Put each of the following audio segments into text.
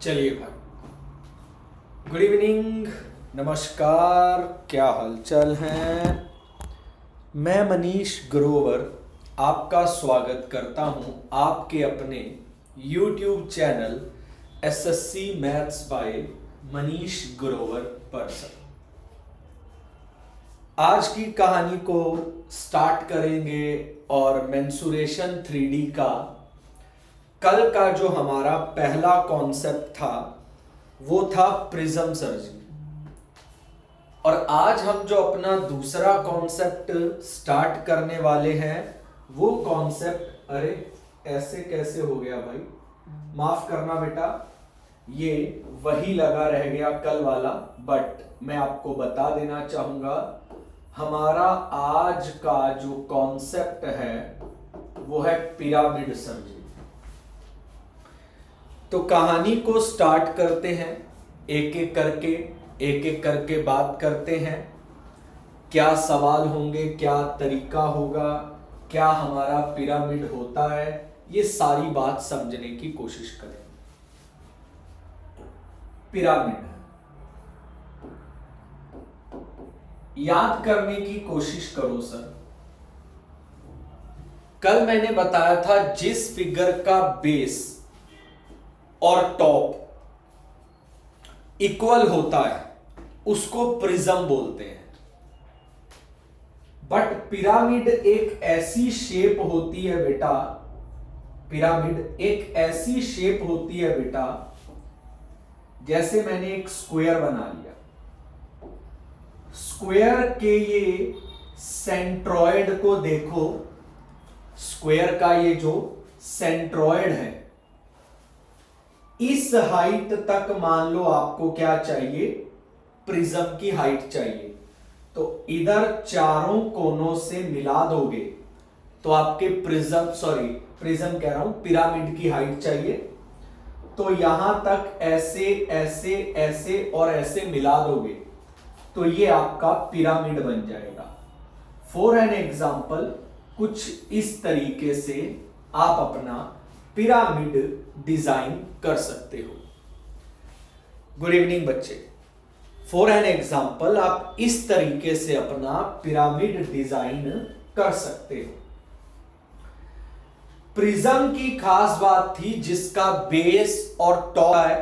चलिए भाई, good evening, नमस्कार, क्या हालचाल है। मैं मनीष ग्रोवर आपका स्वागत करता हूं आपके अपने YouTube channel SSC maths by Manish Grover पर। आज की कहानी को स्टार्ट करेंगे और मेंसुरेशन 3D का कल का जो हमारा पहला कॉन्सेप्ट था वो था प्रिज्म सर्जरी, और आज हम जो अपना दूसरा कॉन्सेप्ट स्टार्ट करने वाले हैं वो कॉन्सेप्ट, अरे ऐसे कैसे हो गया भाई, माफ करना बेटा, ये वही लगा रह गया कल वाला। बट मैं आपको बता देना चाहूंगा हमारा आज का जो कॉन्सेप्ट है वो है पिरामिड सर्जरी। तो कहानी को स्टार्ट करते हैं, एक एक करके बात करते हैं। क्या सवाल होंगे, क्या तरीका होगा, क्या हमारा पिरामिड होता है, ये सारी बात समझने की कोशिश करें। पिरामिड याद करने की कोशिश करो सर। कल मैंने बताया था जिस फिगर का बेस और टॉप इक्वल होता है उसको प्रिज्म बोलते हैं। बट पिरामिड एक ऐसी शेप होती है बेटा, पिरामिड एक ऐसी शेप होती है बेटा, जैसे मैंने एक स्क्वायर बना लिया, स्क्वायर के ये सेंट्रॉयड को देखो, स्क्वायर का ये जो सेंट्रॉयड है इस हाइट तक मान लो आपको क्या चाहिए, प्रिज्म की हाइट चाहिए। तो इधर चारों कोनों से मिला दोगे तो आपके प्रिज्म कह रहा हूं, पिरामिड की हाइट चाहिए। तो यहां तक ऐसे ऐसे ऐसे और ऐसे मिला दोगे तो ये आपका पिरामिड बन जाएगा। फॉर एन एग्जाम्पल कुछ इस तरीके से आप अपना पिरामिड डिजाइन कर सकते हो। गुड इवनिंग बच्चे। फॉर एन एग्जाम्पल आप इस तरीके से अपना पिरामिड डिजाइन कर सकते हो। प्रिज्म की खास बात थी जिसका बेस और टॉप है,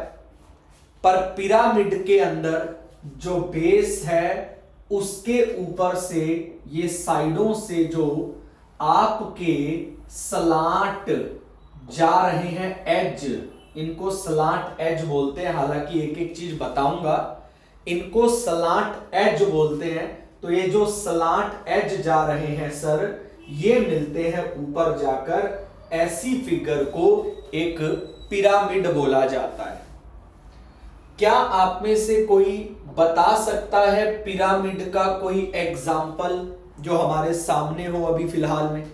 पर पिरामिड के अंदर जो बेस है उसके ऊपर से ये साइडों से जो आपके स्लांट जा रहे हैं एज, इनको स्लांट एज बोलते हैं। हालांकि एक एक चीज बताऊंगा, इनको स्लांट एज बोलते हैं। तो ये जो स्लांट एज जा रहे हैं सर, ये मिलते हैं ऊपर जाकर, ऐसी फिगर को एक पिरामिड बोला जाता है। क्या आप में से कोई बता सकता है पिरामिड का कोई एग्जाम्पल जो हमारे सामने हो अभी फिलहाल में?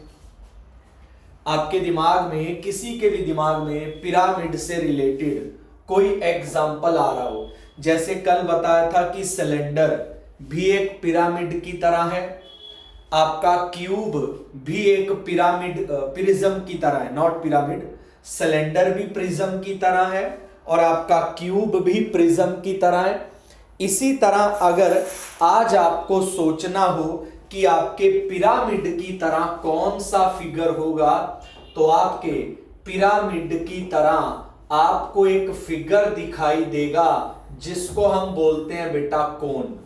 आपके दिमाग में, किसी के भी दिमाग में पिरामिड से रिलेटेड कोई एग्जाम्पल आ रहा हो। जैसे कल बताया था कि सिलेंडर भी एक पिरामिड की तरह है, आपका क्यूब भी एक प्रिज्म की तरह है, नॉट पिरामिड। सिलेंडर भी प्रिज्म की तरह है और आपका क्यूब भी प्रिज्म की तरह है। इसी तरह अगर आज आपको सोचना हो कि आपके पिरामिड की तरह कौन सा फिगर होगा, तो आपके पिरामिड की तरह आपको एक फिगर दिखाई देगा जिसको हम बोलते हैं बेटा कोन।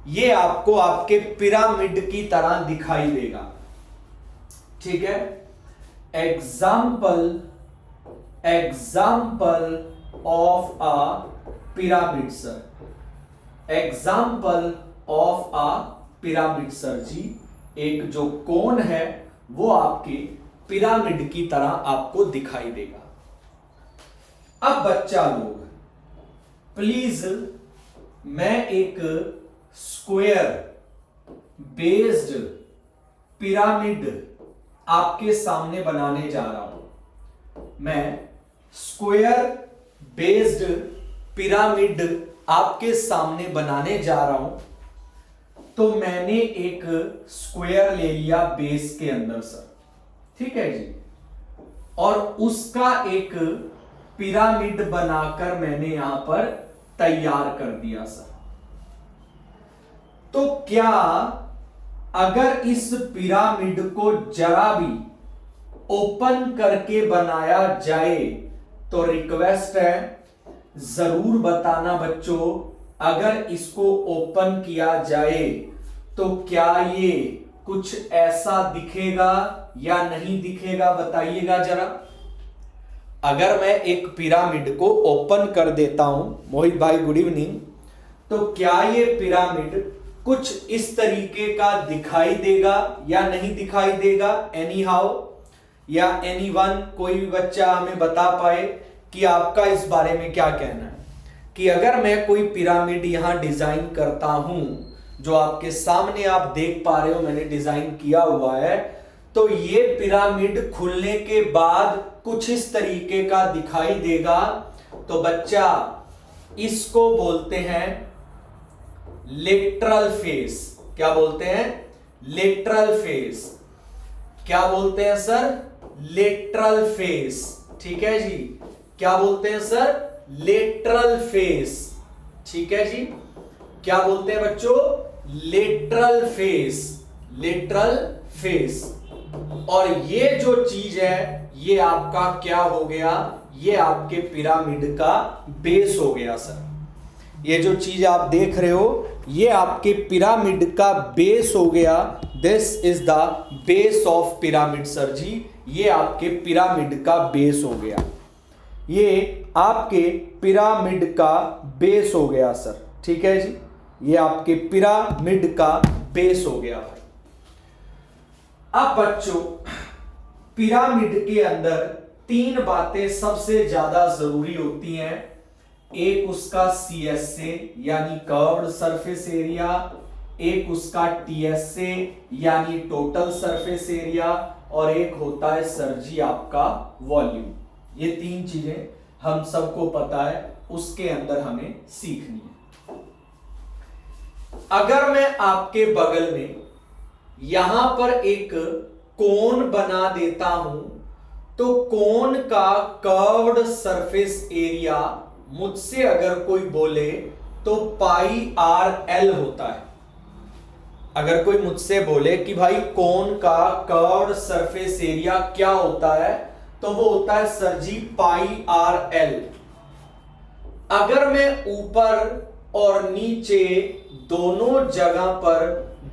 ये आपको आपके पिरामिड की तरह दिखाई देगा, ठीक है। Example of a pyramid sir, example of a pyramid sir ji, एक जो कोन है वो आपके पिरामिड की तरह आपको दिखाई देगा। अब बच्चा लोग प्लीज, मैं एक स्क्वायर बेस्ड पिरामिड आपके सामने बनाने जा रहा हूं। मैं स्क्वायर बेस्ड पिरामिड आपके सामने बनाने जा रहा हूं। तो मैंने एक स्क्वायर ले लिया बेस के अंदर सर, ठीक है जी, और उसका एक पिरामिड बनाकर मैंने यहां पर तैयार कर दिया सर। तो क्या अगर इस पिरामिड को जरा भी ओपन करके बनाया जाए, तो रिक्वेस्ट है जरूर बताना बच्चों, अगर इसको ओपन किया जाए तो क्या ये कुछ ऐसा दिखेगा या नहीं दिखेगा, बताइएगा जरा। अगर मैं एक पिरामिड को ओपन कर देता हूं, मोहित भाई गुड इवनिंग, तो क्या ये पिरामिड कुछ इस तरीके का दिखाई देगा या नहीं दिखाई देगा? एनी हाउ या एनीवन, कोई भी बच्चा हमें बता पाए कि आपका इस बारे में क्या कहना है कि अगर मैं कोई पिरामिड यहां डिजाइन करता हूं, जो आपके सामने आप देख पा रहे हो मैंने डिजाइन किया हुआ है, तो ये पिरामिड खुलने के बाद कुछ इस तरीके का दिखाई देगा, तो बच्चा इसको बोलते हैं लेटरल फेस। क्या बोलते हैं? Lateral face. क्या बोलते हैं सर? Lateral face. ठीक है जी, क्या बोलते हैं सर? Lateral face. ठीक है जी, क्या बोलते हैं बच्चों? Lateral face. Lateral face. और ये जो चीज है ये आपका क्या हो गया? ये आपके पिरामिड का बेस हो गया सर। ये जो चीज आप देख रहे हो ये आपके पिरामिड का बेस हो गया। This is the base of pyramid sir ji, ये आपके पिरामिड का बेस हो गया। ये आपके पिरामिड का बेस हो गया सर। ठीक है जी, ये आपके पिरामिड का बेस हो गया भाई। अब बच्चों पिरामिड के अंदर तीन बातें सबसे ज्यादा जरूरी होती हैं। एक उसका CSA यानी कर्व्ड सरफेस एरिया, एक उसका TSA यानी टोटल सरफेस एरिया, और एक होता है सर जी आपका वॉल्यूम। ये तीन चीजें हम सबको पता है, उसके अंदर हमें सीखनी है। अगर मैं आपके बगल में यहां पर एक कोन बना देता हूं, तो कोन का कर्व्ड सरफेस एरिया मुझसे अगर कोई बोले तो πr_l होता है। अगर कोई मुझसे बोले कि भाई कोन का कर्व्ड सरफेस एरिया क्या होता है, तो वो होता है सर जी πr_l। अगर मैं ऊपर और नीचे दोनों जगह पर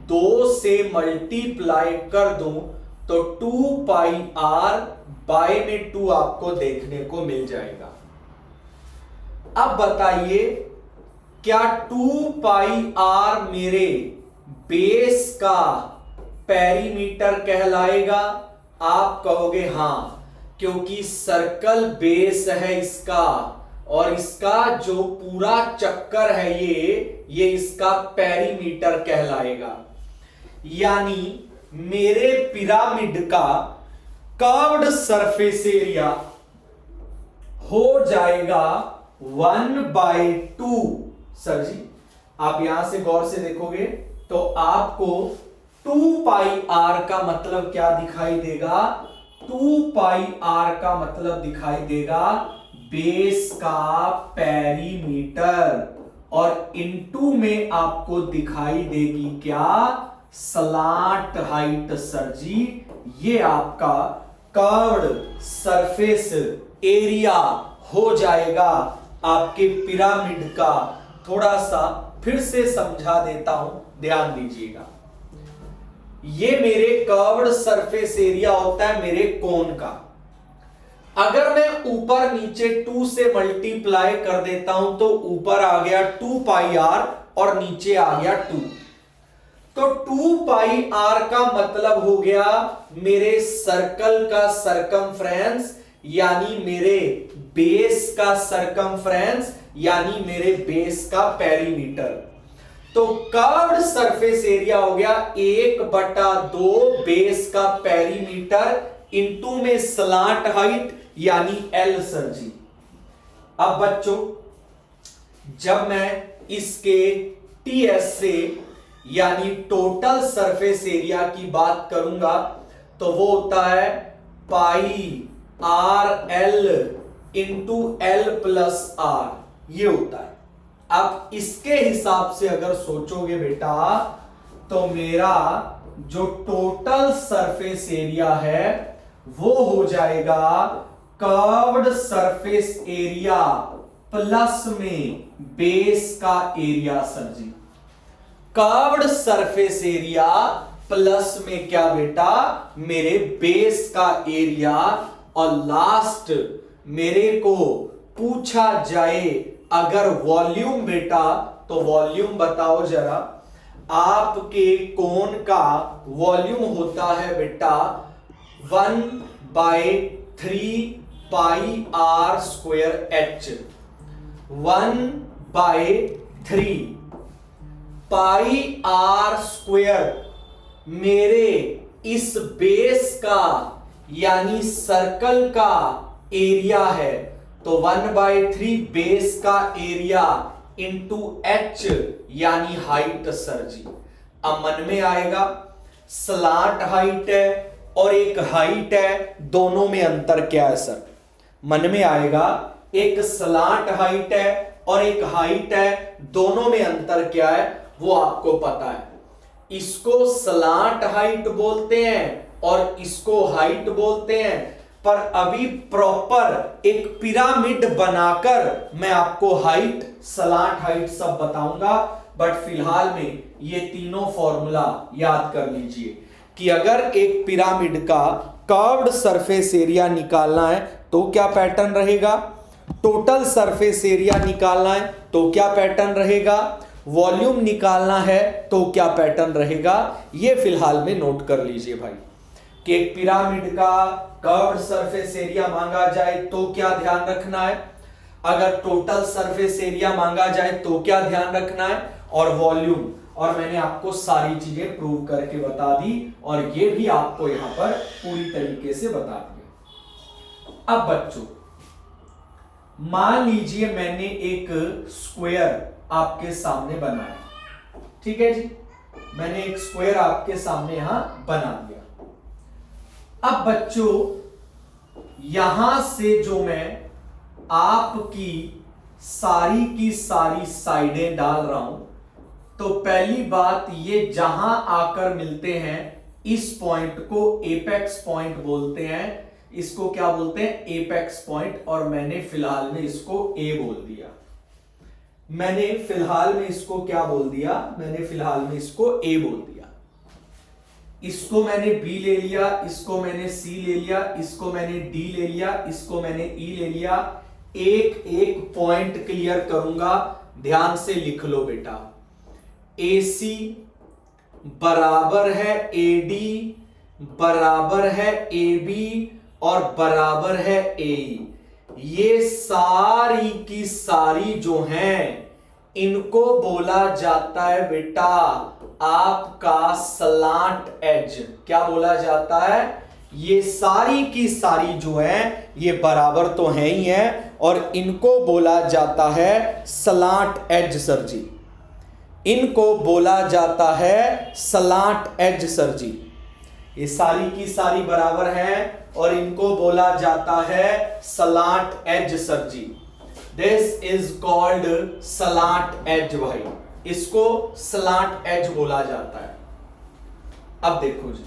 2 से मल्टीप्लाई कर दूं, तो 2πr बाय में 2 आपको देखने को मिल जाएगा। अब बताइए क्या 2πr मेरे बेस का पेरीमीटर कहलाएगा? आप कहोगे हां, क्योंकि सर्कल बेस है इसका, और इसका जो पूरा चक्कर है ये इसका पेरीमीटर कहलाएगा। यानी मेरे पिरामिड का कर्व्ड सरफेस एरिया हो जाएगा 1/2। सर जी आप यहां से गौर से देखोगे तो आपको 2πr का मतलब क्या दिखाई देगा? 2πr का मतलब दिखाई देगा बेस का पेरीमीटर, और इनटू में आपको दिखाई देगी क्या? Slant height. सर जी ये आपका कर्व्ड सरफेस एरिया हो जाएगा आपके पिरामिड का। थोड़ा सा फिर से समझा देता हूं, ध्यान दीजिएगा। ये मेरे कर्व्ड सरफेस एरिया होता है मेरे कोन का। अगर मैं ऊपर नीचे 2 से मल्टीप्लाई कर देता हूं, तो ऊपर आ गया 2πr और नीचे आ गया 2। तो 2πr का मतलब हो गया मेरे सर्कल का सरकमफ्रेंस, यानी मेरे बेस का सरकमफ्रेंस, यानी मेरे बेस का पेरीमीटर। तो कर्व्ड सरफेस एरिया हो गया 1/2 बेस का पेरीमीटर इनटू में स्लांट हाइट यानी L। सर जी अब बच्चों जब मैं इसके TSA यानी टोटल सरफेस एरिया की बात करूंगा, तो वो होता है πr_l into L plus are, ये होता है। अब इसके हिसाब से अगर सोचोगे बेटा तो मेरा जो टोटल सरफेस एरिया है वो हो जाएगा कर्व्ड सरफेस एरिया प्लस में बेस का एरिया सर जी। कर्व्ड सरफेस एरिया प्लस में क्या बेटा, मेरे बेस का एरिया। और लास्ट मेरे को पूछा जाए अगर वॉल्यूम बेटा, तो वॉल्यूम बताओ जरा। आपके कोन का वॉल्यूम होता है बेटा 1/3 pi r square h. 1/3 pi r square मेरे इस बेस का यानी सर्कल का एरिया है। तो 1/3 बेस का एरिया इंटू एच यानी हाइट सर जी। अब मन में आएगा स्लांट हाइट है और एक हाइट है, दोनों में अंतर क्या है सर। मन में आएगा एक स्लांट हाइट है और एक हाइट है, दोनों में अंतर क्या है वो आपको पता है। इसको स्लांट हाइट बोलते हैं और इसको हाइट बोलते हैं। पर अभी प्रॉपर एक पिरामिड बनाकर मैं आपको हाइट, स्लांट हाइट सब बताऊंगा। बट फिलहाल में ये तीनों फॉर्मूला याद कर लीजिए कि अगर एक पिरामिड का कर्व्ड सरफेस एरिया निकालना है तो क्या पैटर्न रहेगा, टोटल सरफेस एरिया निकालना है तो क्या पैटर्न रहेगा, वॉल्यूम निकालना है तो क्या पैटर्न रहेगा। ये फिलहाल में नोट कर लीजिए भाई कि एक पिरामिड का कर्व्ड सरफेस एरिया मांगा जाए तो क्या ध्यान रखना है, अगर टोटल सरफेस एरिया मांगा जाए तो क्या ध्यान रखना है, और वॉल्यूम। और मैंने आपको सारी चीजें प्रूव करके बता दी और ये भी आपको यहां पर पूरी तरीके से बता दिया। अब बच्चों मान लीजिए मैंने एक स्क्वायर आपके सामने बनाया, ठीक है जी, मैंने एक स्क्वायर आपके सामने यहां बना दिया। अब बच्चों यहां से जो मैं आपकी की सारी साइडें डाल रहा हूं, तो पहली बात ये जहां आकर मिलते हैं इस पॉइंट को एपेक्स पॉइंट बोलते हैं। इसको क्या बोलते हैं, एपेक्स पॉइंट। और मैंने फिलहाल में इसको ए बोल दिया। मैंने फिलहाल में इसको क्या बोल दिया, मैंने फिलहाल में इसको ए बोल दिया। इसको मैंने बी ले लिया, इसको मैंने सी ले लिया, इसको मैंने डी ले लिया, इसको मैंने ई ले लिया। एक एक पॉइंट क्लियर करूंगा, ध्यान से लिख लो बेटा। AC बराबर है AD बराबर है AB और बराबर है AE। ये सारी की सारी जो हैं इनको बोला जाता है बेटा आपका स्लांट एज। क्या बोला जाता है, ये सारी की सारी जो है ये बराबर तो है ही है और इनको बोला जाता है स्लांट एज सर जी। इनको बोला जाता है स्लांट एज सर जी। ये सारी की सारी बराबर हैं और इनको बोला जाता है slant edge sir ji. This is called slant edge भाई, इसको स्लांट एज बोला जाता है। अब देखो जी,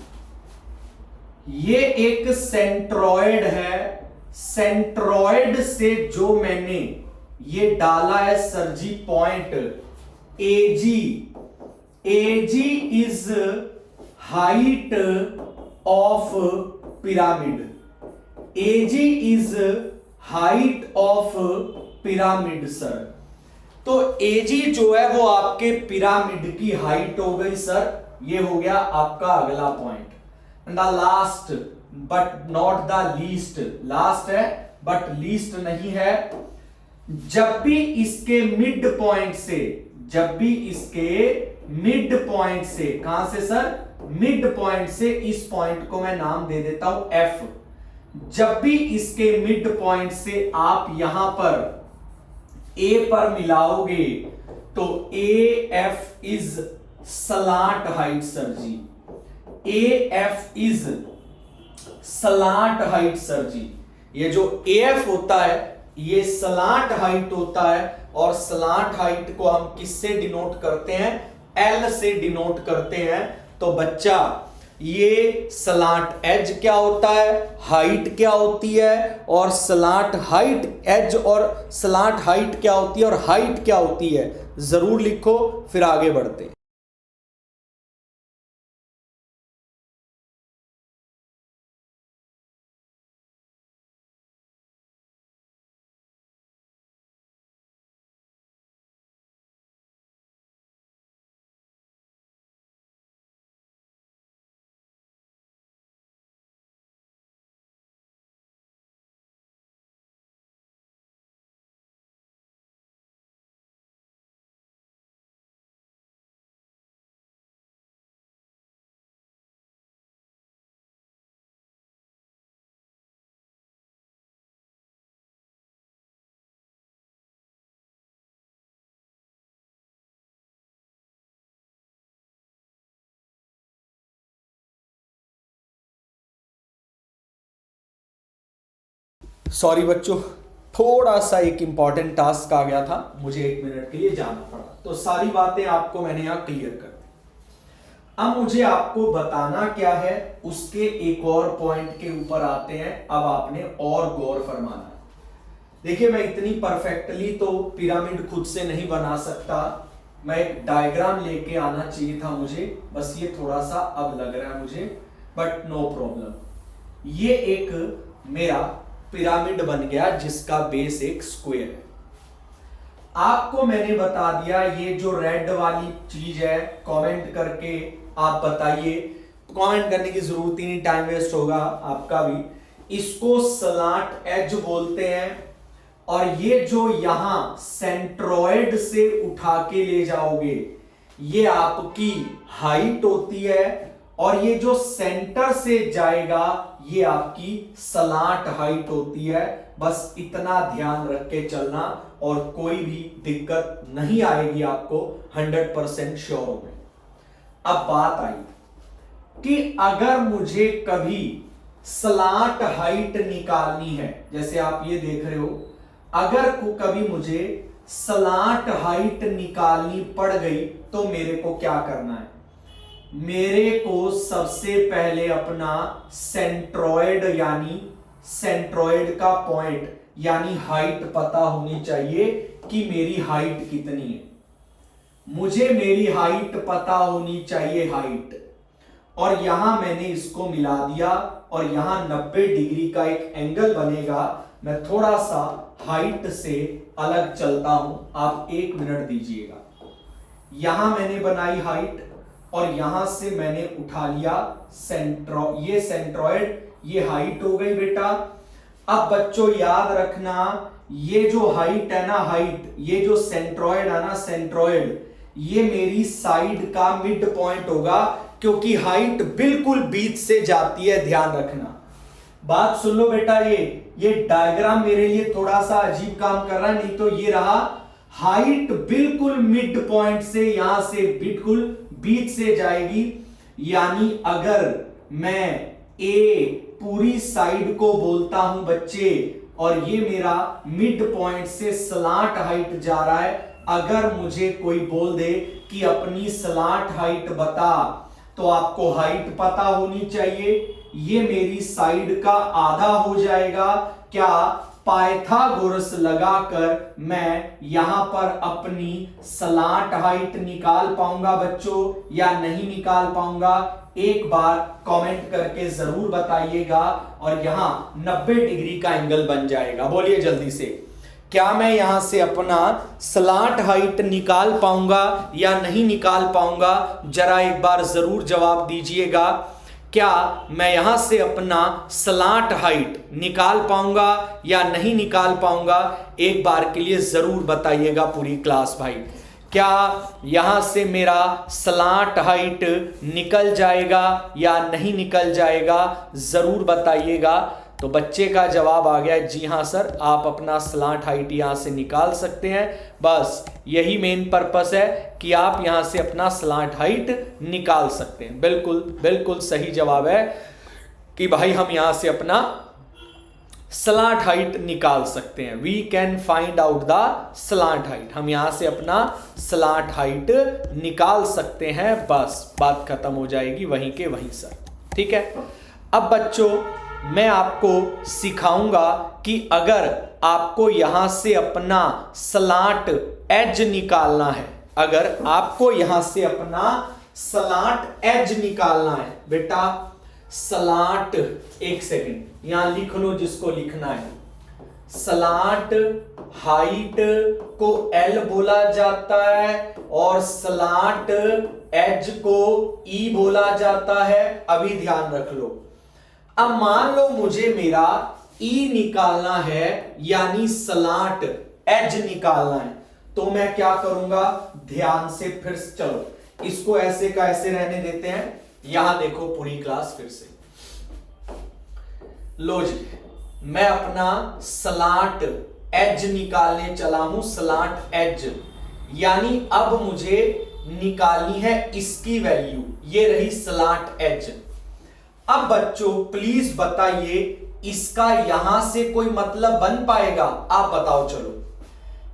ये एक सेंट्रॉइड है। सेंट्रॉइड से जो मैंने ये डाला है sir ji point AG। AG is height of pyramid. AG is height of pyramid sir. तो AG जो है वो आपके पिरामिड की हाइट हो गई सर। ये हो गया आपका अगला point. The last but not the least, last है बट लीस्ट नहीं है। जब भी इसके मिड पॉइंट से, जब भी इसके मिड पॉइंट से, कहां से सर, मिड पॉइंट से, इस पॉइंट को मैं नाम दे देता हूं F। जब भी इसके मिड पॉइंट से आप यहां पर A पर मिलाओगे तो AF is slant height sir ji. AF is slant height sir ji. ये जो AF होता है ये स्लांट हाइट होता है, और स्लांट हाइट को हम किससे डिनोट करते हैं? एल से डिनोट करते हैं। तो बच्चा ये स्लांट एज क्या होता है, हाइट क्या होती है, और स्लांट हाइट एज और स्लांट हाइट क्या होती है, और हाइट क्या होती है, जरूर लिखो, फिर आगे बढ़ते हैं। सॉरी बच्चों, थोड़ा सा एक इंपॉर्टेंट टास्क आ गया था, मुझे 1 मिनट के लिए जाना पड़ा। तो सारी बातें आपको मैंने यहां क्लियर कर दी। अब मुझे आपको बताना क्या है, उसके एक और पॉइंट के ऊपर आते हैं। अब आपने और गौर फरमाना है। देखिए, मैं इतनी परफेक्टली तो पिरामिड खुद से नहीं बना सकता, मैं एक डायग्राम लेके आना चाहिए था मुझे, बस ये थोड़ा सा अब लग रहा है मुझे, बट नो प्रॉब्लम। ये एक मेरा पिरामिड बन गया जिसका बेस एक स्क्वायर है। आपको मैंने बता दिया, ये जो रेड वाली चीज है, कमेंट करके आप बताइए। कमेंट करने की जरूरत ही नहीं, टाइम वेस्ट होगा आपका भी। इसको स्लांट एज बोलते हैं, और ये जो यहां सेंट्रोइड से उठा के ले जाओगे, ये आपकी हाइट होती है, और ये जो सेंटर से जाएगा ये आपकी स्लांट हाइट होती है। बस इतना ध्यान रख के चलना, और कोई भी दिक्कत नहीं आएगी आपको, 100% श्योर हो गए। अब बात आई कि अगर मुझे कभी स्लांट हाइट निकालनी है, जैसे आप ये देख रहे हो, अगर कभी मुझे स्लांट हाइट निकालनी पड़ गई तो मेरे को क्या करना है? मेरे को सबसे पहले अपना सेंट्रोइड यानी सेंट्रोइड का पॉइंट यानी हाइट पता होनी चाहिए कि मेरी हाइट कितनी है। मुझे मेरी हाइट पता होनी चाहिए, हाइट। और यहां मैंने इसको मिला दिया, और यहां 90 डिग्री का एक एंगल बनेगा। मैं थोड़ा सा हाइट से अलग चलता हूं, आप 1 मिनट दीजिएगा। यहां मैंने बनाई हाइट, और यहां से मैंने उठा लिया ये सेंट्रोइड, ये हाइट हो गई बेटा। अब बच्चों याद रखना, ये जो हाइट है ना, हाइट, ये जो सेंट्रोइड है ना, सेंट्रोइड, ये मेरी साइड का मिड पॉइंट होगा, क्योंकि हाइट बिल्कुल बीच से जाती है, ध्यान रखना। बात सुन लो बेटा, ये डायग्राम मेरे लिए थोड़ा सा अजीब काम कर रहा है, नहीं तो ये रहा, हाइट बिल्कुल मिड पॉइंट से, यहां से बिल्कुल बीच से जाएगी। यानी अगर मैं ए पूरी साइड को बोलता हूं बच्चे, और ये मेरा मिड पॉइंट से स्लांट हाइट जा रहा है, अगर मुझे कोई बोल दे कि अपनी स्लांट हाइट बता, तो आपको हाइट पता होनी चाहिए। ये मेरी साइड का आधा हो जाएगा। क्या पाइथागोरस लगाकर मैं यहां पर अपनी स्लांट हाइट निकाल पाऊंगा बच्चों, या नहीं निकाल पाऊंगा? एक बार कमेंट करके जरूर बताइएगा। और यहां 90 डिग्री का एंगल बन जाएगा। बोलिए जल्दी से, क्या मैं यहां से अपना स्लांट हाइट निकाल पाऊंगा या नहीं निकाल पाऊंगा? जरा एक बार जरूर जवाब दीजिएगा। क्या मैं यहां से अपना स्लांट हाइट निकाल पाऊंगा या नहीं निकाल पाऊंगा? एक बार के लिए जरूर बताइएगा पूरी क्लास भाई। क्या यहां से मेरा स्लांट हाइट निकल जाएगा या नहीं निकल जाएगा? जरूर बताइएगा। तो बच्चे का जवाब आ गया, जी हां सर, आप अपना स्लांट हाइट यहां से निकाल सकते हैं। बस यही मेन पर्पस है कि आप यहां से अपना स्लांट हाइट निकाल सकते हैं। बिल्कुल बिल्कुल सही जवाब है कि भाई हम यहां से अपना स्लांट हाइट निकाल सकते हैं। We can find out the slant height, हम यहां से अपना स्लांट हाइट निकाल सकते हैं। बस बात खत्म हो जाएगी वहीं के वहीं सर। ठीक है, अब बच्चों मैं आपको सिखाऊंगा कि अगर आपको यहां से अपना स्लांट एज निकालना है, अगर आपको यहां से अपना स्लांट एज निकालना है बेटा, स्लांट, एक सेकंड यहां लिख लो जिसको लिखना है। स्लांट हाइट को एल बोला जाता है और स्लांट एज को ई बोला जाता है। अभी ध्यान रख लो। अब मान लो मुझे मेरा ई निकालना है, यानी स्लांट एज निकालना है, तो मैं क्या करूंगा, ध्यान से फिर चलो इसको ऐसे का ऐसे रहने देते हैं। यहां देखो पूरी क्लास फिर से, लो जी, मैं अपना स्लांट एज निकालने चला हूं, स्लांट एज, यानी अब मुझे निकालनी है इसकी वैल्यू, ये रही स्लांट एज। अब बच्चों प्लीज बताइए इसका यहां से कोई मतलब बन पाएगा? आप बताओ चलो,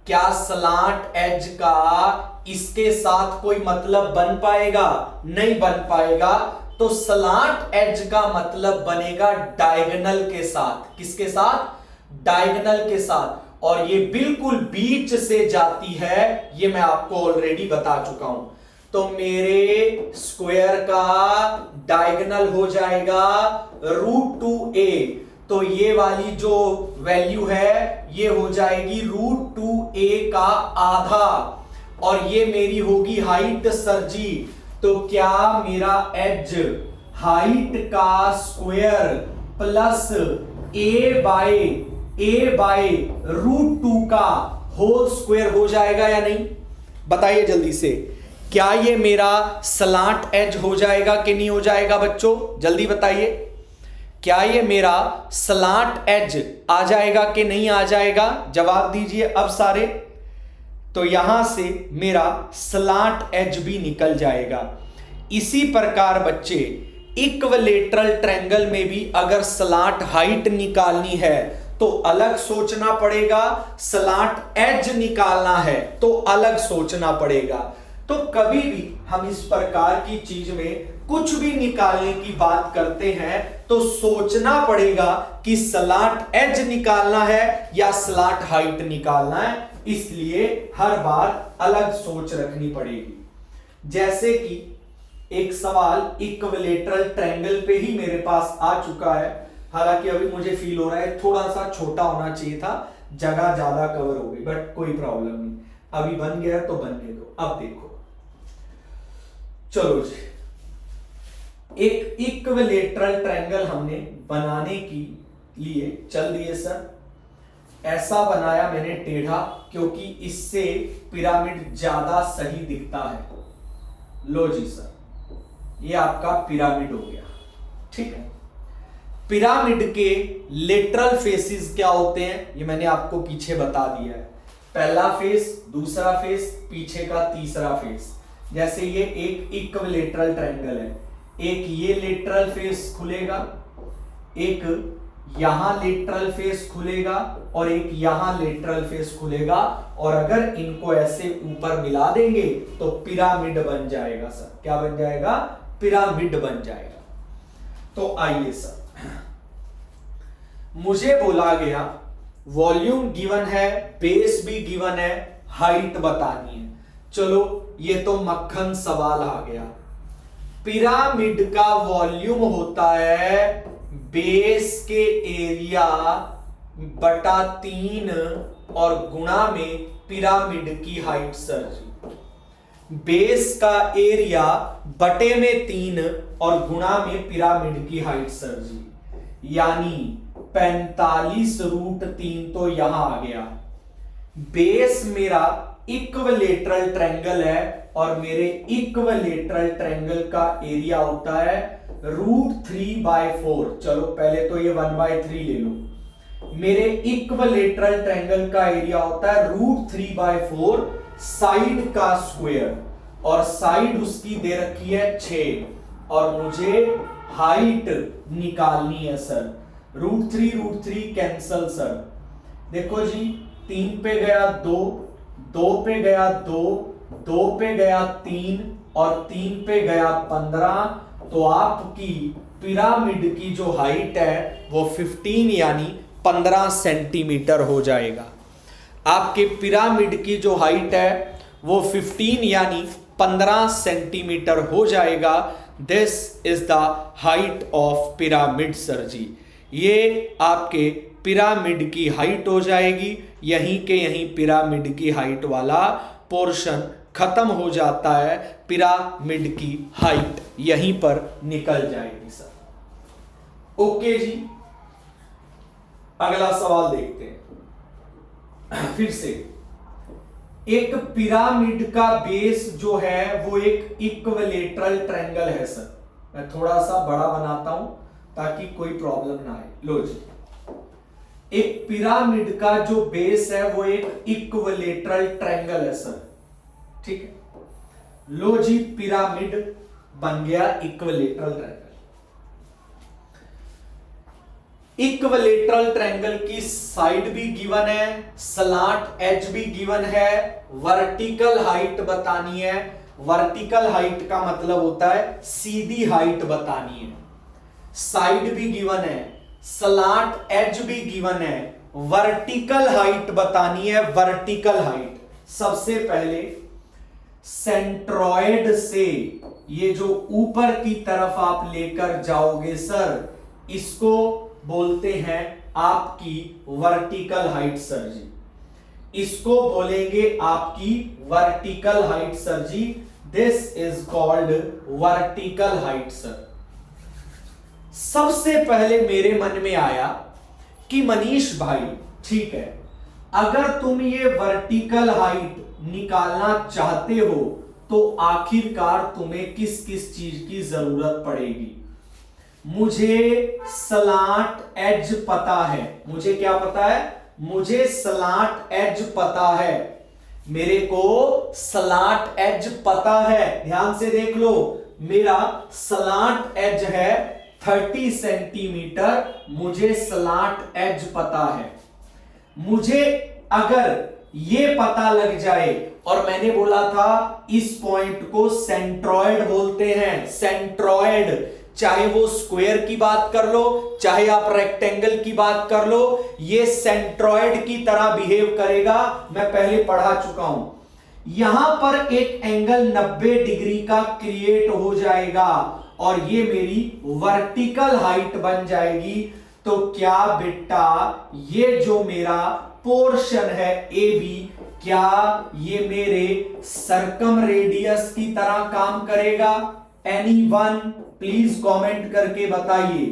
क्या स्लांट एज का इसके साथ कोई मतलब बन पाएगा? नहीं बन पाएगा। तो स्लांट एज का मतलब बनेगा डायगोनल के साथ। किसके साथ? डायगोनल के साथ। और ये बिल्कुल बीच से जाती है, ये मैं आपको ऑलरेडी बता चुका हूं। तो मेरे स्क्वायर का डायगोनल हो जाएगा √2a, तो ये वाली जो वैल्यू है ये हो जाएगी √2a का आधा, और ये मेरी होगी हाइट सर जी। तो क्या मेरा एज हाइट का स्क्वायर प्लस a बाय √2 का होल स्क्वायर हो जाएगा या नहीं? बताइए जल्दी से, क्या ये मेरा स्लांट एज हो जाएगा कि नहीं हो जाएगा? बच्चों जल्दी बताइए, क्या ये मेरा स्लांट एज आ जाएगा कि नहीं आ जाएगा? जवाब दीजिए अब सारे। तो यहां से मेरा स्लांट एज भी निकल जाएगा। इसी प्रकार बच्चे इक्विलेटरल ट्रायंगल में भी अगर स्लांट हाइट निकालनी है तो अलग सोचना पड़ेगा, स्लांट एज निकालना है तो अलग सोचना पड़ेगा। तो कभी भी हम इस प्रकार की चीज में कुछ भी निकालने की बात करते हैं तो सोचना पड़ेगा कि स्लांट एज निकालना है या स्लांट हाइट निकालना है, इसलिए हर बार अलग सोच रखनी पड़ेगी। जैसे कि एक सवाल इक्विलेटरल ट्रायंगल पे ही मेरे पास आ चुका है, हालांकि अभी मुझे फील हो रहा है थोड़ा सा छोटा होना चाहिए था, जगह ज्यादा कवर हो गई, बट कोई प्रॉब्लम नहीं, अभी बन गया तो बनने दो। अब देखो चलो जी, एक इक्विलेटरल ट्रायंगल हमने बनाने की लिए चल दिए सर। ऐसा बनाया मैंने टेढ़ा, क्योंकि इससे पिरामिड ज्यादा सही दिखता है। लो जी सर, ये आपका पिरामिड हो गया। ठीक है, पिरामिड के लेटरल फेसेस क्या होते हैं ये मैंने आपको पीछे बता दिया है। पहला फेस, दूसरा फेस, पीछे का तीसरा फेस। जैसे ये एक इक्विलेटरल ट्रायंगल है, एक ये लेटरल फेस खुलेगा, एक यहां लेटरल फेस खुलेगा और एक यहां लेटरल फेस खुलेगा, और अगर इनको ऐसे ऊपर मिला देंगे तो पिरामिड बन जाएगा सर। क्या बन जाएगा? पिरामिड बन जाएगा। तो आइए सर, मुझे बोला गया वॉल्यूम गिवन है, बेस भी गिवन है, हाइट बतानी है। चलो ये तो मक्खन सवाल आ गया। पिरामिड का वॉल्यूम होता है बेस के एरिया बटा 3 और गुणा में पिरामिड की हाइट सर जी। बेस का एरिया बटे में 3 और गुणा में पिरामिड की हाइट सर जी, यानी 45√3 तो यहां आ गया। बेस मेरा इक्विलेटरल ट्रायंगल है और मेरे इक्विलेटरल ट्रायंगल का एरिया होता है √3/4। चलो पहले तो ये 1/3 ले लो। मेरे इक्विलेटरल ट्रायंगल का एरिया होता है √3/4 साइड का स्क्वायर, और साइड उसकी दे रखी है 6, और मुझे हाइट निकालनी है सर। √3 cancel sir. देखो जी 3 पे गया 2, 2 पे गया 2, 2 पे गया 3 और 3 पे गया 15। तो आपकी पिरामिड की जो हाइट है वो 15 यानी 15 सेंटीमीटर हो जाएगा। आपके पिरामिड की जो हाइट है वो 15 यानी 15 सेंटीमीटर हो जाएगा। This is the height of pyramid sir ji. ये आपके पिरामिड की हाइट हो जाएगी। यहीं के यहीं पिरामिड की हाइट वाला पोर्शन खत्म हो जाता है। पिरामिड की हाइट यहीं पर निकल जाएगी सर। ओके जी, अगला सवाल देखते हैं। फिर से एक पिरामिड का बेस जो है वो एक इक्विलेटरल ट्रायंगल है सर। मैं थोड़ा सा बड़ा बनाता हूं ताकि कोई प्रॉब्लम ना आए। लो जी, एक पिरामिड का जो बेस है वो एक इक्विलेटरल ट्रायंगल है सर। ठीक है, लो जी पिरामिड बन गया इक्विलेटरल ट्रायंगल। इक्विलेटरल ट्रायंगल की साइड भी गिवन है, स्लैंट एज भी गिवन है, वर्टिकल हाइट बतानी है। वर्टिकल हाइट का मतलब होता है सीधी हाइट बतानी है। साइड भी गिवन है, स्लैंट एज भी गिवन है, वर्टिकल हाइट बतानी है। वर्टिकल हाइट सबसे पहले सेंट्रॉयड से ये जो ऊपर की तरफ आप लेकर जाओगे सर, इसको बोलते हैं आपकी वर्टिकल हाइट सर जी। इसको बोलेंगे आपकी vertical height sir ji. This is called vertical height sir. सबसे पहले मेरे मन में आया कि मनीष भाई ठीक है, अगर तुम ये वर्टिकल हाइट निकालना चाहते हो तो आखिरकार तुम्हें किस किस चीज की जरूरत पड़ेगी। मुझे स्लैंट एज पता है। मुझे क्या पता है? मुझे स्लैंट एज पता है। मेरे को स्लैंट एज पता है। ध्यान से देख लो, मेरा स्लैंट एज है 30 सेंटीमीटर। मुझे स्लैंट एज पता है। मुझे अगर ये पता लग जाए, और मैंने बोला था इस पॉइंट को सेंट्रॉयड बोलते हैं। सेंट्रॉयड, चाहे वो स्क्वायर की बात कर लो, चाहे आप रेक्टेंगल की बात कर लो, ये सेंट्रॉयड की तरह बिहेव करेगा। मैं पहले पढ़ा चुका हूं। यहां पर एक एंगल 90 डिग्री का क्रिएट हो जाएगा और ये मेरी वर्टिकल हाइट बन जाएगी। तो क्या बेटा ये जो मेरा पोर्शन है ए बी, क्या ये मेरे सर्कम रेडियस की तरह काम करेगा? एनीवन प्लीज कमेंट करके बताइए,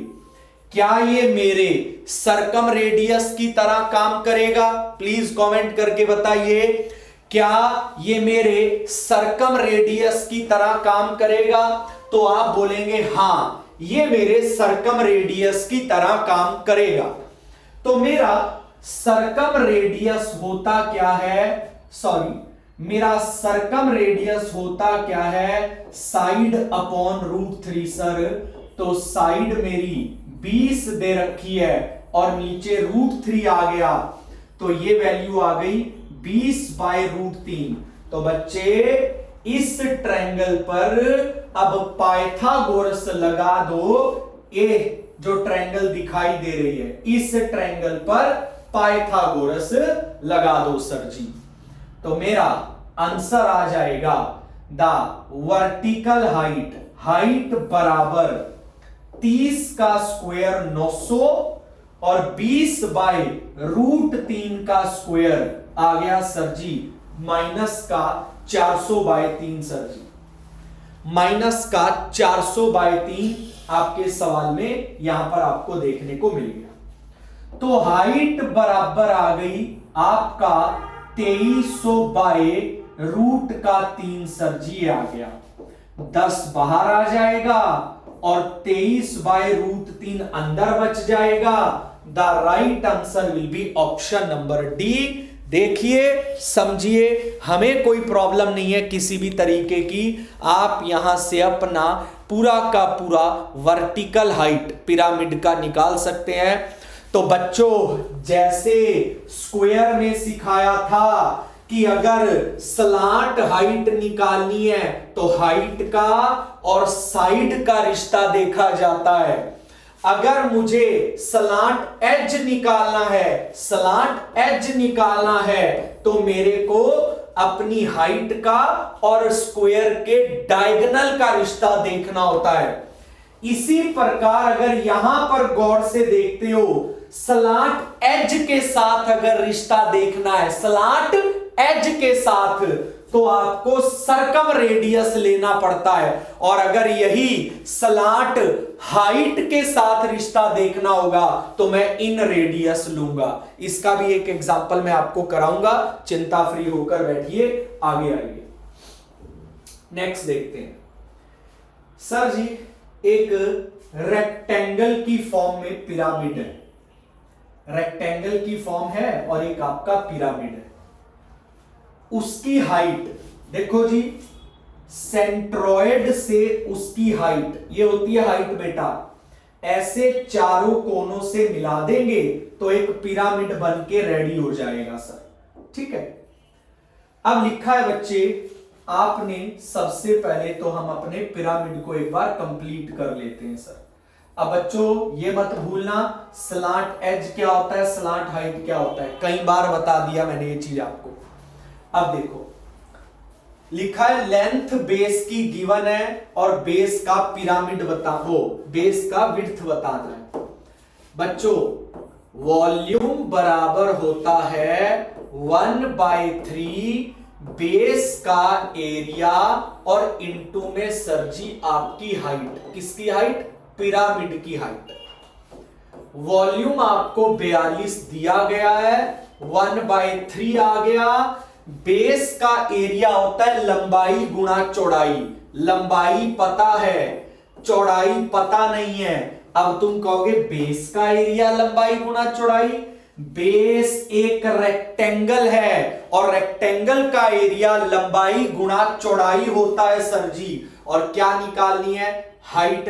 क्या ये मेरे सर्कम रेडियस की तरह काम करेगा? प्लीज कमेंट करके बताइए, क्या ये मेरे सर्कम रेडियस की तरह काम करेगा? तो आप बोलेंगे हां, ये मेरे सर्कम रेडियस की तरह काम करेगा। तो मेरा सर्कम रेडियस होता क्या है? सॉरी, मेरा सर्कम रेडियस होता क्या है? Side upon √3 sir. तो साइड मेरी 20 दे रखी है और नीचे √3 आ गया, तो ये वैल्यू आ गई 20/√3। तो बच्चे इस ट्रायंगल पर अब पाइथागोरस लगा दो। ये जो ट्रायंगल दिखाई दे रही है, इस ट्रायंगल पर पाइथागोरस लगा दो सर जी। तो मेरा आंसर आ जाएगा द वर्टिकल हाइट, हाइट बराबर 30 का स्क्वायर 900 और 20/√3 का स्क्वायर आ गया सर जी माइनस का 400/3 सर जी। माइनस का 400/3 आपके सवाल में यहां पर आपको देखने को मिल गया। तो हाइट बराबर आ गई आपका 2300/√3 सर जी आ गया। 10 बाहर आ जाएगा और 23/√3 अंदर बच जाएगा। The right answer will be option number D. देखिए, समझिए, हमें कोई प्रॉब्लम नहीं है किसी भी तरीके की। आप यहां से अपना पूरा का पूरा वर्टिकल हाइट पिरामिड का निकाल सकते हैं। तो बच्चों जैसे स्क्वायर में सिखाया था कि अगर स्लांट हाइट निकालनी है तो हाइट का और साइड का रिश्ता देखा जाता है। अगर मुझे स्लांट एज निकालना है, स्लांट एज निकालना है तो मेरे को अपनी हाइट का और स्क्वायर के डायगोनल का रिश्ता देखना होता है। इसी प्रकार अगर यहां पर गौर से देखते हो, स्लांट एज के साथ अगर रिश्ता देखना है, स्लांट एज के साथ, तो आपको सर्कम रेडियस लेना पड़ता है। और अगर यही स्लांट हाइट के साथ रिश्ता देखना होगा तो मैं इन रेडियस लूंगा। इसका भी एक एग्जांपल मैं आपको कराऊंगा, चिंता फ्री होकर बैठिए, आगे आइए। नेक्स्ट देखते हैं। सर जी एक रेक्टेंगल की फॉर्म में पिरामिड है, रेक्टेंगल की फॉर्म है और एक आपका पिरामिड है। उसकी हाइट देखो जी, सेंट्रॉयड से उसकी हाइट, ये होती है हाइट बेटा, ऐसे चारों कोनों से मिला देंगे तो एक पिरामिड बन के रेडी हो जाएगा सर। ठीक है, अब लिखा है बच्चे, आपने सबसे पहले तो हम अपने पिरामिड को एक बार कंप्लीट कर लेते हैं सर। अब बच्चों ये मत भूलना, स्लांट एज क्या होता है, स्लांट हाइट क्या होता है, कई बार बता दिया मैंने ये चीज आपको। अब देखो लिखा है लेंथ बेस की गिवन है और बेस का पिरामिड बेस का विड्थ बताना है। बच्चों वॉल्यूम बराबर होता है 1/3 बेस का एरिया और इनटू में सर जी आपकी हाइट, किसकी हाइट, पिरामिड की हाइट। वॉल्यूम आपको 42 दिया गया है, 1/3 आ गया। बेस का एरिया होता है लंबाई गुणा चौड़ाई, लंबाई पता है चौड़ाई पता नहीं है। अब तुम कहोगे बेस का एरिया लंबाई गुणा चौड़ाई, बेस एक रेक्टेंगल है और रेक्टेंगल का एरिया लंबाई गुणा चौड़ाई होता है सर जी। और क्या निकालनी है, हाइट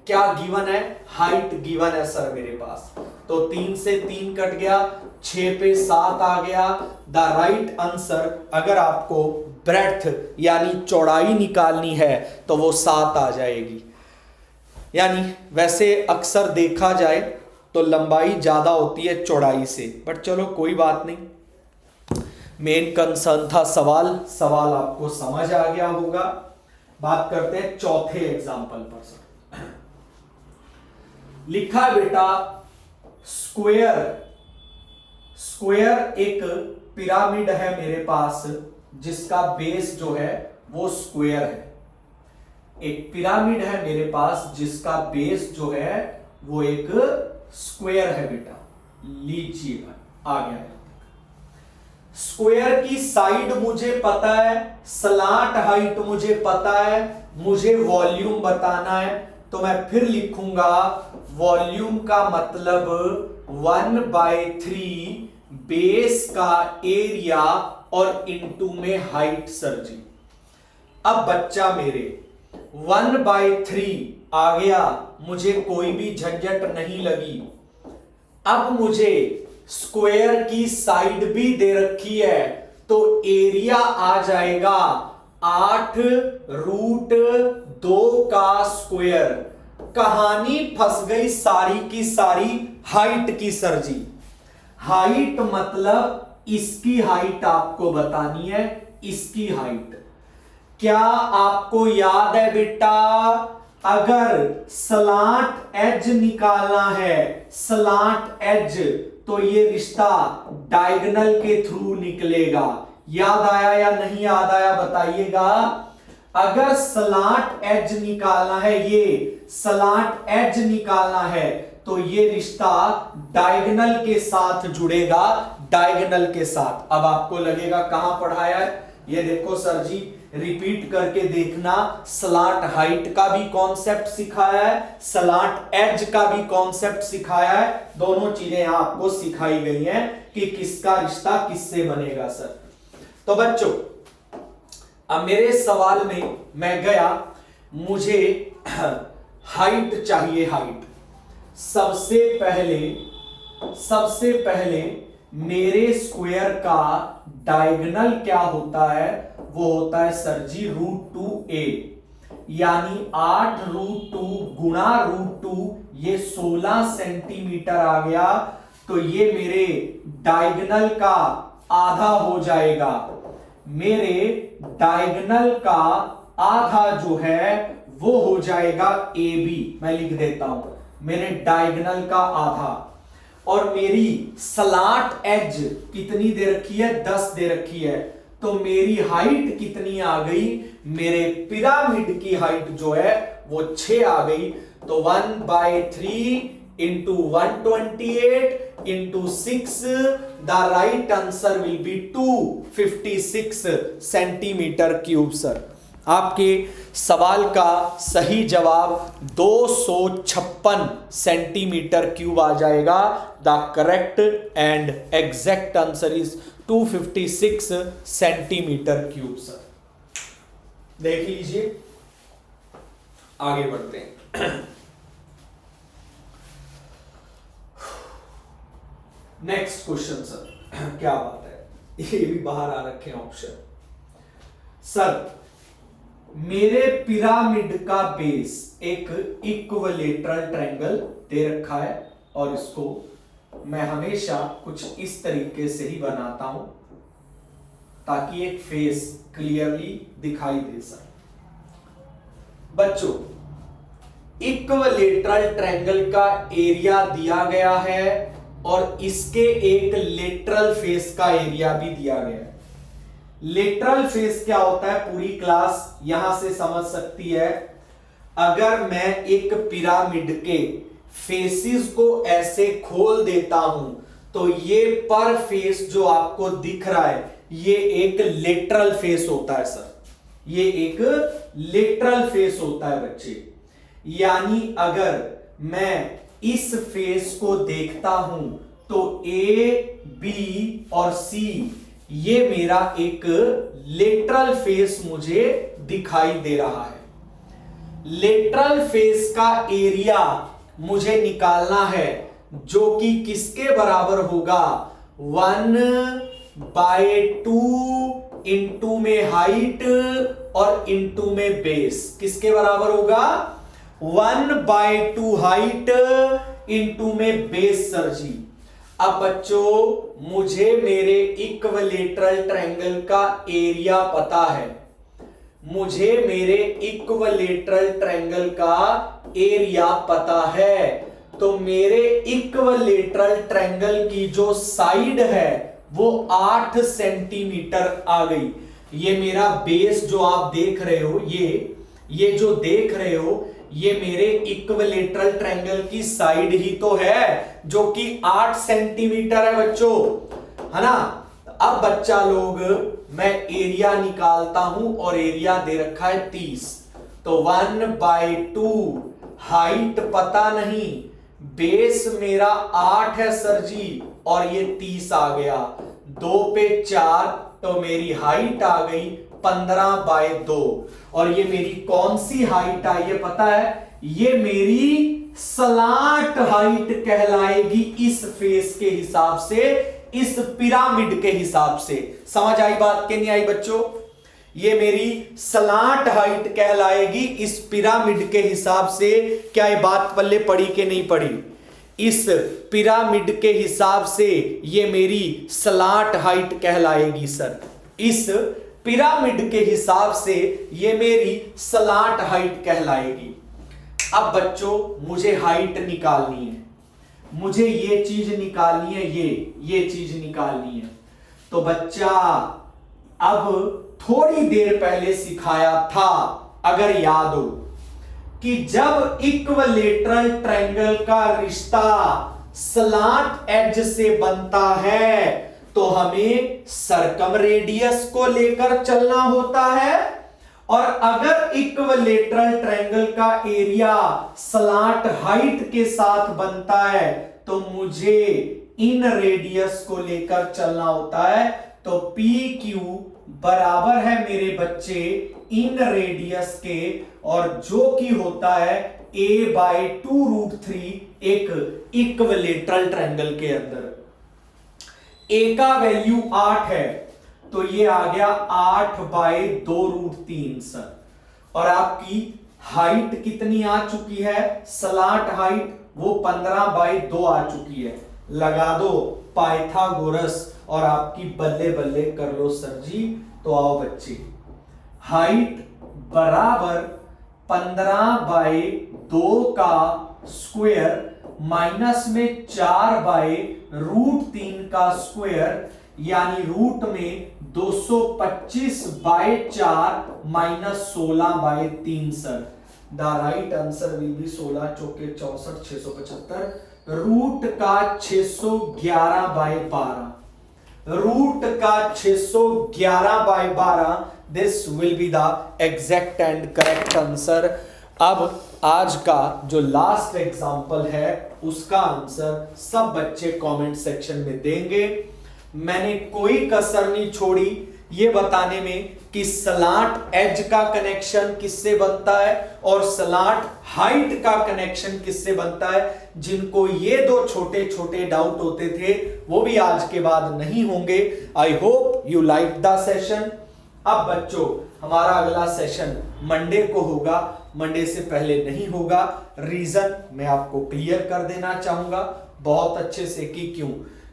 क्या गिवन है, हाइट गिवन है सर मेरे पास। तो 3 से 3 कट गया, 6 पे 7 आ गया। द राइट आंसर, अगर आपको ब्रेड्थ यानी चौड़ाई निकालनी है तो वो 7 आ जाएगी। यानी वैसे अक्सर देखा जाए तो लंबाई ज्यादा होती है चौड़ाई से, बट चलो कोई बात नहीं। मेन कंसर्न था सवाल आपको समझ आ गया होगा। बात करते हैं चौथे एग्जाम्पल पर सर। लिखा है बेटा स्क्वायर एक पिरामिड है मेरे पास जिसका बेस जो है वो स्क्वायर है। एक पिरामिड है मेरे पास जिसका बेस जो है वो एक स्क्वायर है बेटा, लीजिएगा आ गया। स्क्वायर की साइड मुझे पता है, स्लांट हाइट मुझे पता है, मुझे वॉल्यूम बताना है। तो मैं फिर लिखूंगा वॉल्यूम का मतलब 1/3 बेस का एरिया और इनटू में हाइट सर जी। अब बच्चा मेरे 1/3 आ गया, मुझे कोई भी झंझट नहीं लगी। अब मुझे स्क्वायर की साइड भी दे रखी है तो एरिया आ जाएगा 8√2 का स्क्वायर। कहानी फंस गई सारी की सारी हाइट की सर जी। हाइट मतलब इसकी हाइट आपको बतानी है, इसकी हाइट। क्या आपको याद है बेटा, अगर स्लांट एज निकालना है, स्लांट एज, तो ये रिश्ता डायगोनल के थ्रू निकलेगा। याद आया या नहीं याद आया बताइएगा। अगर स्लांट एज निकालना है, ये स्लांट एज निकालना है तो ये रिश्ता डायगोनल के साथ जुड़ेगा, डायगोनल के साथ। अब आपको लगेगा कहां पढ़ाया है, ये देखो सर जी, रिपीट करके देखना। स्लांट हाइट का भी कॉन्सेप्ट सिखाया है, स्लांट एज का भी कॉन्सेप्ट सिखाया है। दोनों चीजें यहां आपको सिखाई गई हैं कि किसका रिश्ता किससे बनेगा सर। तो बच्चों अब मेरे सवाल में मैं गया, मुझे हाइट चाहिए, हाइट। सबसे पहले मेरे स्क्वायर का डायगोनल क्या होता है, वो होता है सर जी √2a, यानी 8√2 गुणा √2, ये 16 सेंटीमीटर आ गया। तो ये मेरे डायगोनल का आधा हो जाएगा। मेरे डायगोनल का आधा जो है वो हो जाएगा AB। मैं लिख देता हूं, मेरे डायगोनल का आधा। और मेरी स्लैंट एज कितनी दे रखी है, 10 दे रखी है। तो मेरी हाइट कितनी आ गई, मेरे पिरामिड की हाइट जो है वो 6 आ गई। तो 1/3 into 128 into 6, the right answer will be 256 centimetre cube. Sir आपके सवाल का सही जवाब 256 सेंटीमीटर क्यूब आ जाएगा। The correct and exact answer is 256 centimetre cube. Sir देख लीजिए, आगे बढ़ते हैं। नेक्स्ट क्वेश्चन सर, क्या बात है, ये भी बाहर आ रखे हैं ऑप्शन। सर मेरे पिरामिड का बेस एक इक्विलेटरल ट्रायंगल दे रखा है, और इसको मैं हमेशा कुछ इस तरीके से ही बनाता हूं ताकि एक फेस क्लियरली दिखाई दे सके। बच्चों, इक्विलेटरल ट्रायंगल का एरिया दिया गया है और इसके एक लेटरल फेस का एरिया भी दिया गया है। लेटरल फेस क्या होता है, पूरी क्लास यहां से समझ सकती है। अगर मैं एक पिरामिड के फेसेस को ऐसे खोल देता हूं तो ये पर फेस जो आपको दिख रहा है ये एक लेटरल फेस होता है। सर ये एक लेटरल फेस होता है बच्चे, यानी अगर मैं इस फेस को देखता हूं तो A, B और C ये मेरा एक लेटरल फेस मुझे दिखाई दे रहा है। लेटरल फेस का एरिया मुझे निकालना है, जो कि किसके बराबर होगा, 1/2 इंटू में हाइट और इंटू में बेस। किसके बराबर होगा, 1/2 हाइट इंटू में बेस। सर जी अब बच्चों मुझे मेरे इक्विलेटरल ट्रायंगल का एरिया पता है, मुझे मेरे इक्विलेटरल ट्रायंगल का एरिया पता है। तो मेरे इक्विलेटरल ट्रायंगल की जो साइड है वो 8 सेंटीमीटर आ गई। ये मेरा बेस जो आप देख रहे हो, ये जो देख रहे हो ये मेरे इक्विलेटरल ट्रायंगल की साइड ही तो है, जो कि 8 सेंटीमीटर है बच्चों, है ना। अब बच्चा लोग मैं एरिया निकालता हूं और एरिया दे रखा है 30। तो 1/2 हाइट पता नहीं, बेस मेरा 8 है सर जी, और ये 30 आ गया। 2 पे 4 तो मेरी हाइट आ गई 15/2। और ये मेरी कौन सी हाइट आई है पता है, ये मेरी स्लैंट हाइट कहलाएगी इस फेस के हिसाब से, इस पिरामिड के हिसाब से। समझ आई बात के नहीं आई बच्चों, ये मेरी स्लैंट हाइट कहलाएगी इस पिरामिड के हिसाब से। क्या ये बात पल्ले पड़ी कि नहीं पड़ी, इस पिरामिड के हिसाब से ये मेरी स्लैंट हाइट कहलाएगी। सर इस पिरामिड के हिसाब से ये मेरी स्लैंट हाइट कहलाएगी। अब बच्चों मुझे हाइट निकालनी है, मुझे ये चीज निकालनी है, ये चीज निकालनी है। तो बच्चा अब थोड़ी देर पहले सिखाया था, अगर याद हो, कि जब इक्विलेटरल ट्रायंगल का रिश्ता स्लैंट एज से बनता है तो हमें सर्कम रेडियस को लेकर चलना होता है, और अगर इक्विलेटरल ट्रायंगल का एरिया स्लैंट हाइट के साथ बनता है तो मुझे इन रेडियस को लेकर चलना होता है। तो PQ बराबर है मेरे बच्चे इन रेडियस के, और जो कि होता है a/2√3 एक इक्विलेटरल ट्रायंगल के अंदर। a का वैल्यू 8 है तो ये आ गया 8/2√3 सर। और आपकी हाइट कितनी आ चुकी है, स्लांट हाइट, वो 15/2 आ चुकी है। लगा दो पाइथागोरस और आपकी बल्ले बल्ले कर लो सर जी। तो आओ बच्चे, हाइट बराबर 15/2 का स्क्वायर माइनस में 4/√3 का स्क्वायर, यानी रूट में 225/4 minus 16/3 sir. The right answer will be 16 चौके 64 675, रूट का 611/12, रूट का 611/12, this will be the exact and correct answer. अब आज का जो लास्ट एग्जांपल है उसका आंसर सब बच्चे कमेंट सेक्शन में देंगे। मैंने कोई कसर नहीं छोड़ी ये बताने में कि स्लांट एज का कनेक्शन किससे बनता है और स्लांट हाइट का कनेक्शन किससे बनता है। जिनको ये दो छोटे छोटे डाउट होते थे वो भी आज के बाद नहीं होंगे। I hope you like the session. अब बच्चों, हमारा अगला सेशन मंडे को होगा, मंडे से पहले नहीं होगा। रीजन मैं आपको क्लियर कर देना चाहूंगा बहुत अच्छे से कि क्यों,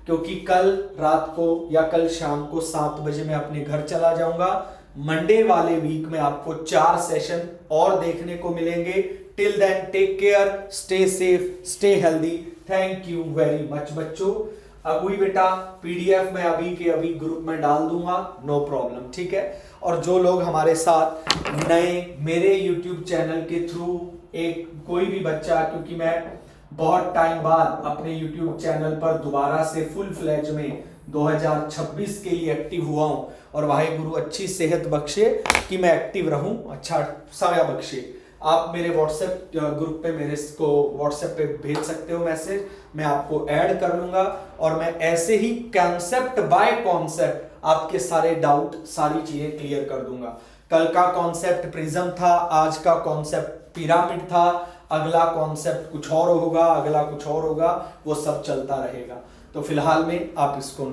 क्योंकि कल रात को या कल शाम को 7 बजे मैं अपने घर चला जाऊंगा। मंडे वाले वीक में आपको 4 सेशन और देखने को मिलेंगे। Till then take care, stay safe, stay healthy. Thank you very much बच्चों। अगुई बेटा पीडीएफ में अभी के अभी ग्रुप में डाल दूंगा, नो प्रॉब्लम, ठीक है। और जो लोग हमारे साथ नए मेरे यूट्यूब चैनल के थ्रू, एक कोई भी बच्चा, क्योंकि मैं बहुत टाइम बाद अपने यूट्यूब चैनल पर दोबारा से फुल फ्लैज में 2026 के लिए एक्टिव हुआ हूं, और वाहिगुरु अच्छी सेहत बख्शे कि मैं एक्टिव रहूं, अच्छा समय बख्शे। आप मेरे व्हाट्सएप ग्रुप पे मेरे को व्हाट्सएप पे भेज सकते हो मैसेज, मैं आपको ऐड कर लूंगा। और मैं ऐसे ही कॉन्सेप्ट बाय कॉन्सेप्ट आपके सारे डाउट, सारी चीजें क्लियर कर दूंगा। कल का कॉन्सेप्ट प्रिज्म था, आज का कॉन्सेप्ट पिरामिड था, अगला कॉन्सेप्ट कुछ और होगा, अगला कुछ और होगा, वो सब चलता रहेगा। तो फिलहाल में आप इसको